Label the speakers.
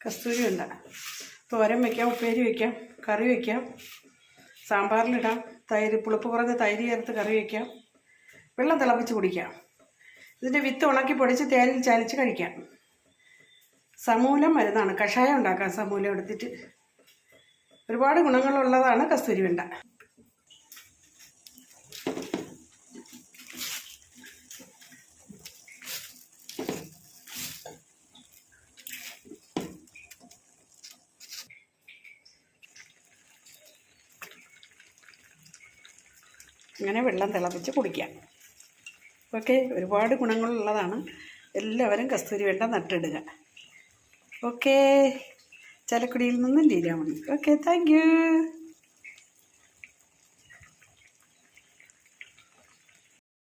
Speaker 1: കസ്തൂരി വേണ്ട. തോരൻ വയ്ക്കാം, ഉപ്പേരി വയ്ക്കാം, കറി വയ്ക്കാം, സാമ്പാറിലിടാം, തൈര് പുളിപ്പ് കുറഞ്ഞ തൈര് ചേർത്ത് കറി വയ്ക്കാം, വെള്ളം തിളപ്പിച്ച് കുടിക്കാം. ഇതിൻ്റെ വിത്ത് ഉണക്കി പൊടിച്ച് തേനിൽ ചാലിച്ച് കഴിക്കാം. സമൂലം മരുന്നാണ്. കഷായം ഉണ്ടാക്കാം സമൂലം എടുത്തിട്ട്. ഒരുപാട് ഗുണങ്ങളുള്ളതാണ് കസ്തൂരി വെണ്ട. അങ്ങനെ വെള്ളം തിളപ്പിച്ച് കുടിക്കാം. ഓക്കെ, ഒരുപാട് ഗുണങ്ങളുള്ളതാണ്. എല്ലാവരും കസ്തൂരി വെണ്ട നട്ടിടുക. ഓക്കെ, ചാലക്കുടിയിൽ നിന്നും ലീലാമണി. Okay, thank you.